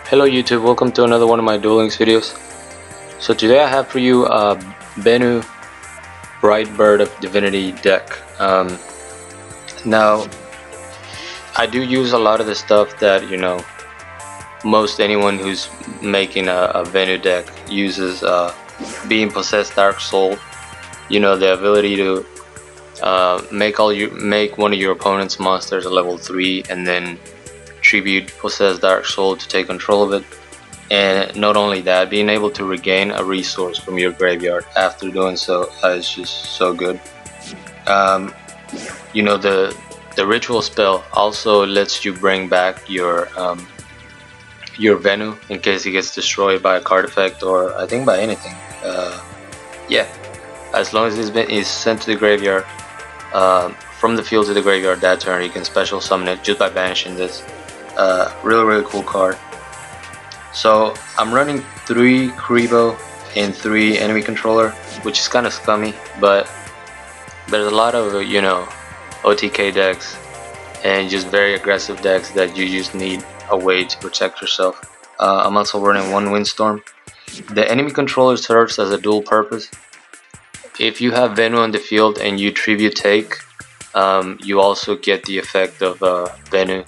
Hello YouTube, welcome to another one of my Duel Links videos. So today I have for you a Vennu Bright Bird of Divinity deck. Now I do use a lot of the stuff that most anyone who's making a Vennu deck uses. Being Possessed Dark Soul, the ability to make one of your opponent's monsters a level 3 and then tribute Possessed Dark Soul to take control of it. And not only that, being able to regain a resource from your graveyard after doing so is just so good. The ritual spell also lets you bring back your Vennu in case it gets destroyed by a card effect, or I think by anything. Yeah, as long as it's sent to the graveyard, from the field to the graveyard that turn, you can special summon it just by banishing this. Really cool card. So I'm running 3 Kaiba and 3 enemy controller, which is kind of scummy, but there's a lot of OTK decks and just very aggressive decks that you just need a way to protect yourself. I'm also running 1 Windstorm. The enemy controller serves as a dual purpose. If you have Vennu on the field and you tribute take, you also get the effect of Vennu,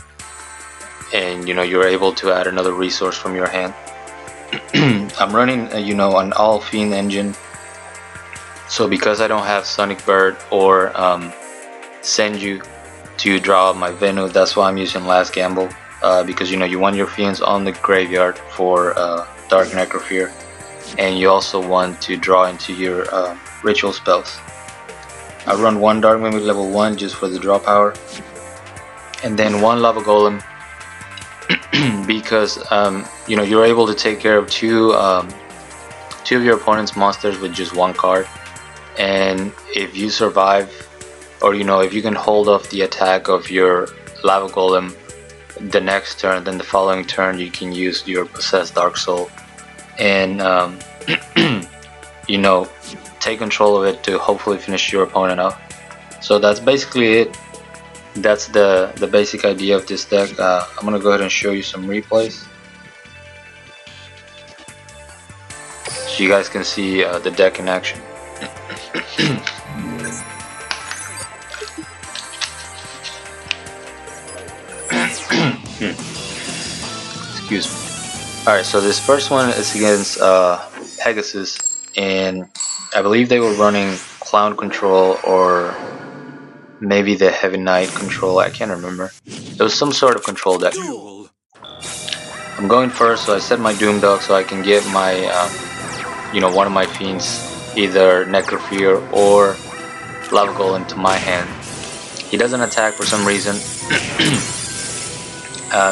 and you're able to add another resource from your hand. I'm running an all Fiend engine, so because I don't have Sonic Bird or send you to draw my Vennu, that's why I'm using Last Gamble, because you want your Fiends on the graveyard for Dark Necrofear, and you also want to draw into your ritual spells. I run 1 Dark Mimic level 1 just for the draw power, and then 1 Lava Golem because you're able to take care of two of your opponent's monsters with just 1 card, and if you survive, or if you can hold off the attack of your Lava Golem the next turn, then the following turn you can use your Possessed Dark Soul and take control of it to hopefully finish your opponent off. So that's basically it. That's the basic idea of this deck. I'm gonna go ahead and show you some replays so you guys can see the deck in action. Excuse me. Alright, so this first one is against Pegasus, and I believe they were running Clown Control or maybe the Heavy Knight Control, I can't remember. It was some sort of control deck. I'm going first, so I set my Doom Dog so I can get my, one of my Fiends, either Necrofear or Lava Golem, to my hand. He doesn't attack for some reason,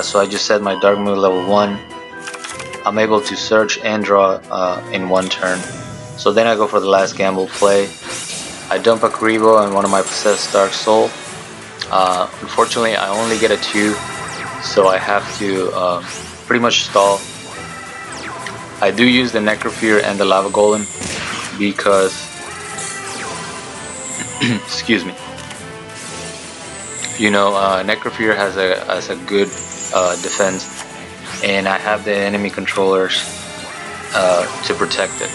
so I just set my Dark Moon level 1. I'm able to search and draw in 1 turn. So then I go for the Last Gamble play. I dump a Kaiba and one of my Possessed Dark Soul. Unfortunately, I only get a 2, so I have to pretty much stall. I do use the Necrofear and the Lava Golem because, excuse me, Necrofear has a good defense, and I have the enemy controllers to protect it.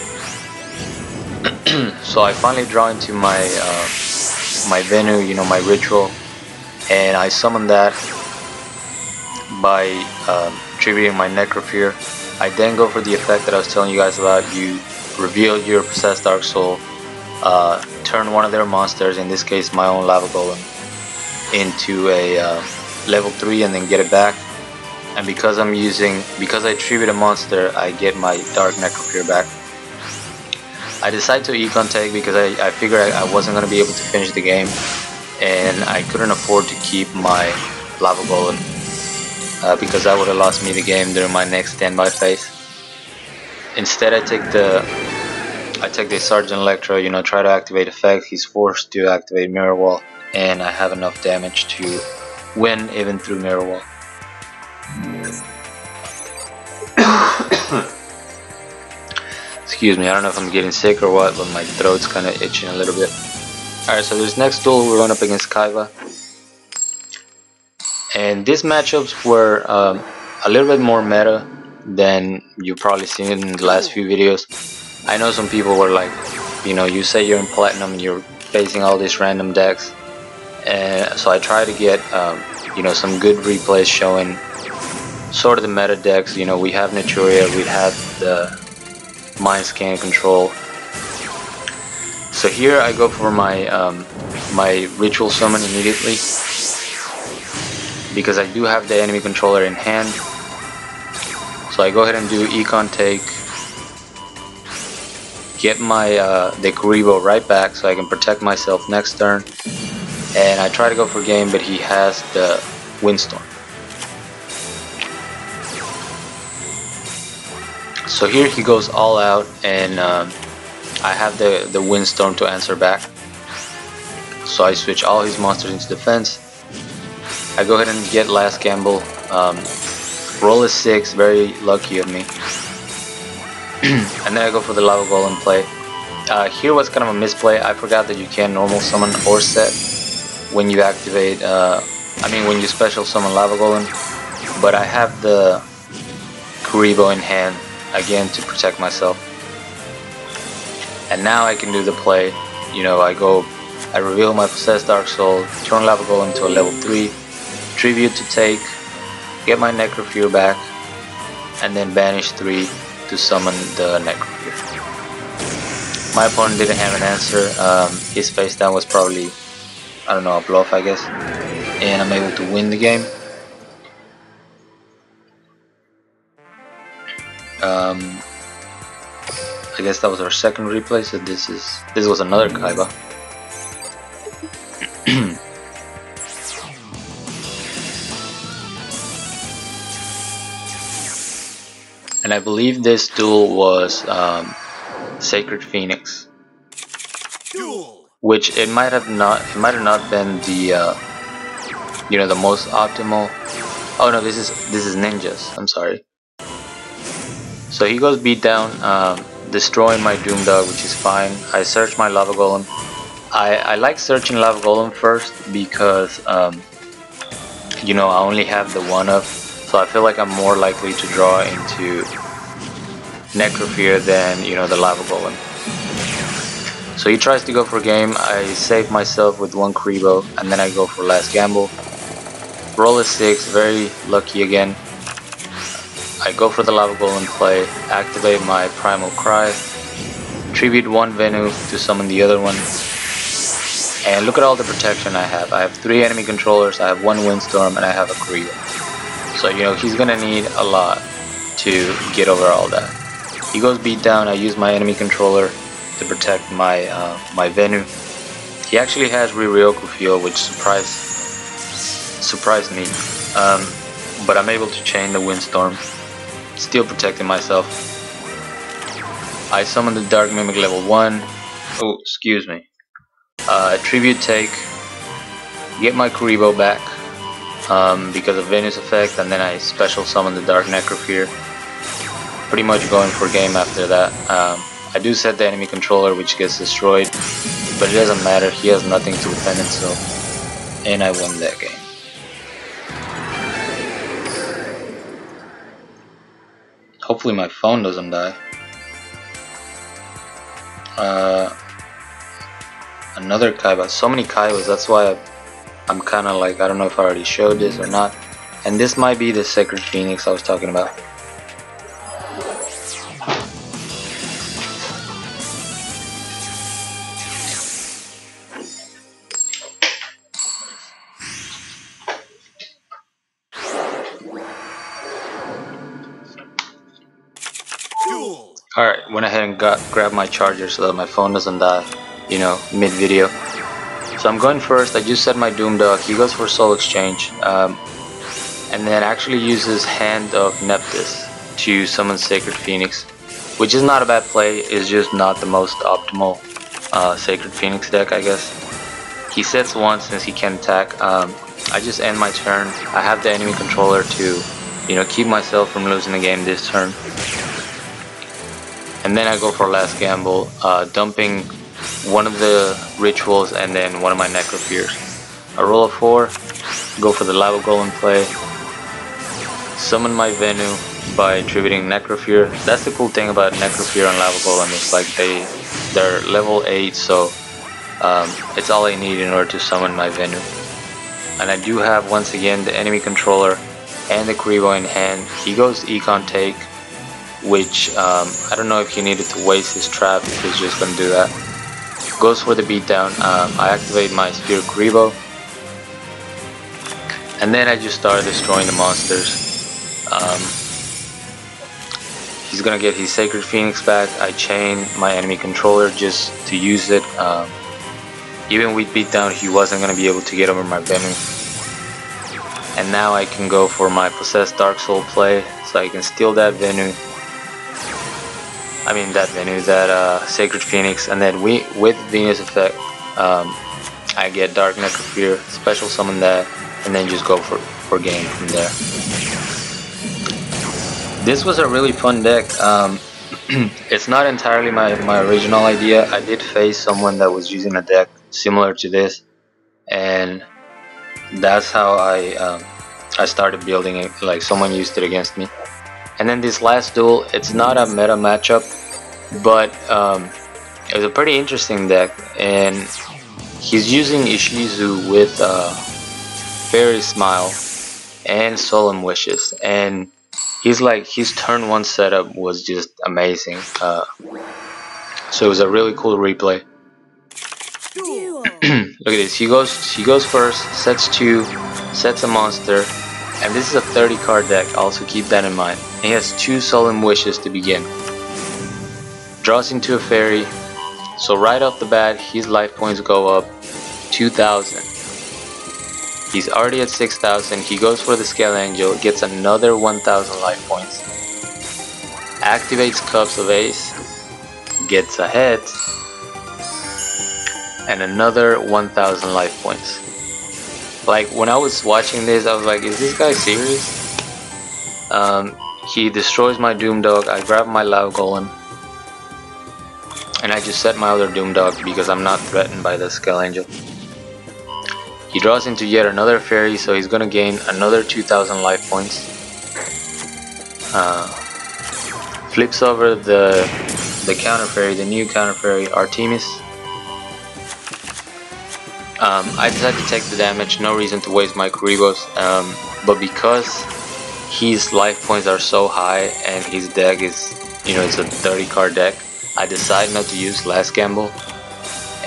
So I finally draw into my my Vennu, my ritual, and I summon that by tributing my Necrofear. I then go for the effect that I was telling you guys about. You reveal your Possessed Dark Soul, turn one of their monsters, in this case my own Lava Golem, into a level 3 and then get it back. And because I tribute a monster, I get my Dark Necrofear back. I decided to econ take because I figured I wasn't going to be able to finish the game, and I couldn't afford to keep my Lava Golem because that would have lost me the game during my next standby phase. Instead, I take the Sergeant Electro, try to activate effect. He's forced to activate Mirror Wall, and I have enough damage to win even through Mirror Wall. Excuse me, I don't know if I'm getting sick or what, but my throat's kind of itching a little bit. Alright, so this next duel we're going up against Kaiba. And these matchups were a little bit more meta than you've probably seen it in the last few videos. I know some people were like, you know, you say you're in Platinum and you're facing all these random decks, and so I try to get you know, some good replays showing sort of the meta decks. You know, we have Naturia, we have the Mind Scan Control. So here I go for my my Ritual Summon immediately, because I do have the enemy controller in hand. So I go ahead and do Econ Take, get my the Kaiba right back so I can protect myself next turn, and I try to go for game, but he has the Windstorm. So here he goes all out, and I have the Windstorm to answer back. So I switch all his monsters into defense. I go ahead and get last gamble. Roll a 6, very lucky of me. And then I go for the Lava Golem play. Here was kind of a misplay. I forgot that you can normal summon or set when you activate, when you special summon Lava Golem. But I have the Kaiba in hand again to protect myself. And now I can do the play. You know, I reveal my Possessed Dark Soul, turn Lava Golem to a level 3, Tribute to take, get my Necrofear back, and then banish 3 to summon the Necrofear. My opponent didn't have an answer. His face down was probably, I don't know, a bluff, I guess. And I'm able to win the game. I guess that was our second replay, so this was another Kaiba. And I believe this duel was Sacred Phoenix, which it might have not been the you know, the most optimal. Oh no, this is Ninjas. I'm sorry. So he goes beat down, destroying my Doom Dog, which is fine. I search my Lava Golem. I like searching Lava Golem first because you know, I only have the 1-up, so I feel like I'm more likely to draw into Necrofear than, you know, the Lava Golem. So he tries to go for game. I save myself with 1 Kaiba, and then I go for last gamble. Roll a 6, very lucky again. I go for the Lava Golem play, activate my Primal Cry, tribute 1 Vennu to summon the other one, and look at all the protection I have. I have 3 enemy controllers, I have 1 Windstorm, and I have a Kaiba. So, you know, he's gonna need a lot to get over all that. He goes beat down. I use my enemy controller to protect my my Vennu. He actually has Riryoku Field, which surprised me. But I'm able to chain the Windstorm, still protecting myself. I summon the Dark Mimic level 1. Oh, excuse me. Tribute take, get my Kaiba back because of Venus effect, and then I special summon the Dark Necrofear. Pretty much going for game after that. I do set the enemy controller, which gets destroyed, but it doesn't matter. He has nothing to defend himself, and I win that game. Hopefully my phone doesn't die. Another Kaiba. So many Kaibas, that's why I'm kind of like, I don't know if I already showed this or not. And this might be the Sacred Phoenix I was talking about. Alright, went ahead and grabbed my charger so that my phone doesn't die, you know, mid-video. So I'm going first. I just set my Doom Dog. He goes for Soul Exchange, and then actually uses Hand of Nephthys to summon Sacred Phoenix, which is not a bad play. It's just not the most optimal Sacred Phoenix deck, I guess. He sets 1 since he can attack. I just end my turn. I have the enemy controller to, you know, keep myself from losing the game this turn. And then I go for last gamble, dumping one of the rituals and then one of my Necrofears. I roll a 4, go for the Lava Golem play, summon my Vennu, by attributing Necrofear. That's the cool thing about Necrofear and Lava Golem, is like they're level 8, so it's all I need in order to summon my Vennu. And I do have, once again, the enemy controller and the Kaiba in hand. He goes Econ Take, which I don't know if he needed to waste his trap if he's just gonna do that. Goes for the beatdown. I activate my Sphere Kaiba, and then I just start destroying the monsters. He's gonna get his Sacred Phoenix back. I chain my enemy controller just to use it. Even with beatdown, he wasn't gonna be able to get over my Vennu. And now I can go for my Possessed Dark Soul play, so I can steal that Vennu. That Sacred Phoenix, and then with Venus effect, I get Dark Necrofear, special summon that, and then just go for game from there. This was a really fun deck. It's not entirely my original idea. I did face someone that was using a deck similar to this, and that's how I started building it. Like, someone used it against me. And then this last duel, it's not a meta matchup, but it was a pretty interesting deck, and he's using Ishizu with Fairy Smile and Solemn Wishes, and his turn 1 setup was just amazing. So it was a really cool replay. Look at this. He goes first, sets 2, sets a monster, and this is a 30 card deck. Also keep that in mind. And he has 2 Solemn Wishes to begin. Draws into a fairy, so right off the bat his life points go up 2,000. He's already at 6,000. He goes for the Scale Angel, gets another 1,000 life points. Activates Cups of Ace, gets a hit, and another 1,000 life points. Like, when I was watching this, I was like, is this guy serious? He destroys my Doom Dog. I grab my Lava Golem, and I just set my other Doom Dog because I'm not threatened by the Scale Angel. He draws into yet another fairy, so he's gonna gain another 2,000 life points. Flips over the counter fairy, the new counter fairy, Artemis. I decided to take the damage, no reason to waste my Kuribos, but because his life points are so high and his deck is, it's a 30 card deck, I decided not to use Last Gamble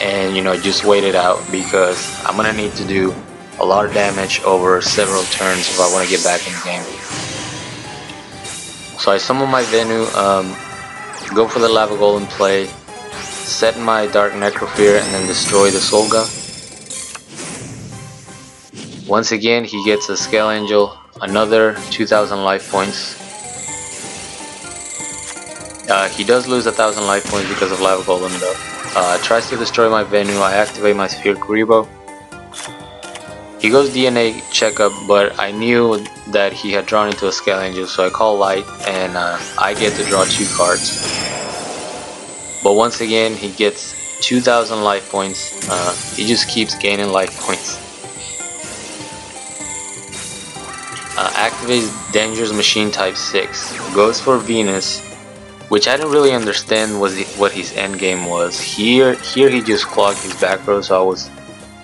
and, just wait it out, because I'm gonna need to do a lot of damage over several turns if I want to get back in the game. So I summon my Vennu, go for the Lava Golem play, set my Dark Necrofear, and then destroy the Solga. Once again, he gets a Scale Angel, another 2,000 life points. He does lose 1,000 life points because of Lava Golem though. Tries to destroy my Vennu. I activate my Sphere Kaiba. He goes DNA checkup, but I knew that he had drawn into a Scale Angel, so I call Light, and I get to draw 2 cards. But once again, he gets 2,000 life points. He just keeps gaining life points. Activates Dangerous Machine type 6. Goes for Venus, which I didn't really understand what his end game was. Here he just clogged his back row, so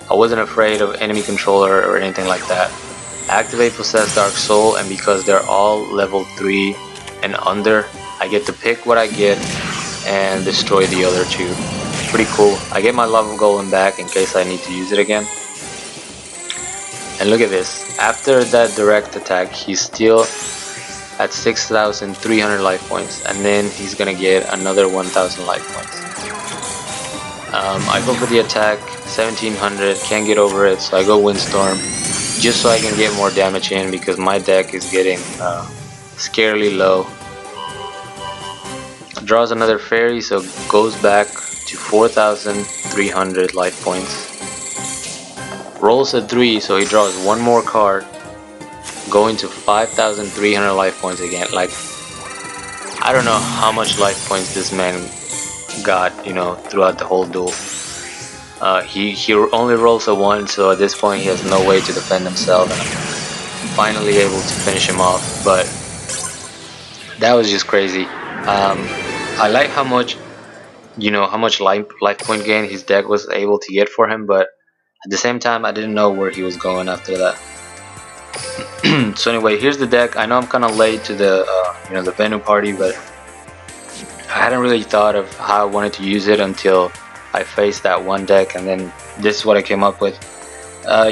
I wasn't afraid of enemy controller or anything like that. Activate Possessed Dark Soul, and because they're all level 3 and under, I get to pick what I get and destroy the other 2. Pretty cool. I get my Lava Golem back in case I need to use it again. And look at this. After that direct attack, he's still at 6,300 life points, and then he's gonna get another 1,000 life points. I go for the attack, 1,700, can't get over it, so I go Windstorm, just so I can get more damage in, because my deck is getting scarily low. Draws another fairy, so goes back to 4,300 life points. Rolls a 3, so he draws 1 more card, going to 5,300 life points again. Like, I don't know how much life points this man got, throughout the whole duel. He only rolls a 1, so at this point he has no way to defend himself, and I'm finally able to finish him off. But That was just crazy. I like how much, how much life point gain his deck was able to get for him, but at the same time, I didn't know where he was going after that. So anyway, here's the deck. I know I'm kind of late to the the Vennu party, but I hadn't really thought of how I wanted to use it until I faced that one deck, and then this is what I came up with.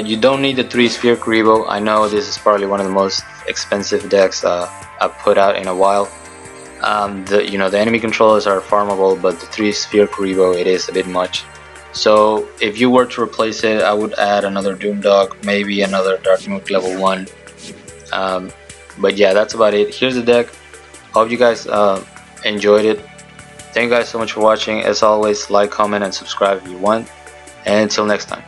You don't need the 3-sphere Kaiba. I know this is probably one of the most expensive decks I've put out in a while. The enemy controllers are farmable, but the 3-sphere Kaiba, it is a bit much. So if you were to replace it, I would add another Doom Dog, maybe another Dark Nuke level 1. But yeah, that's about it. Here's the deck. Hope you guys enjoyed it. Thank you guys so much for watching. As always, like, comment, and subscribe if you want. And until next time.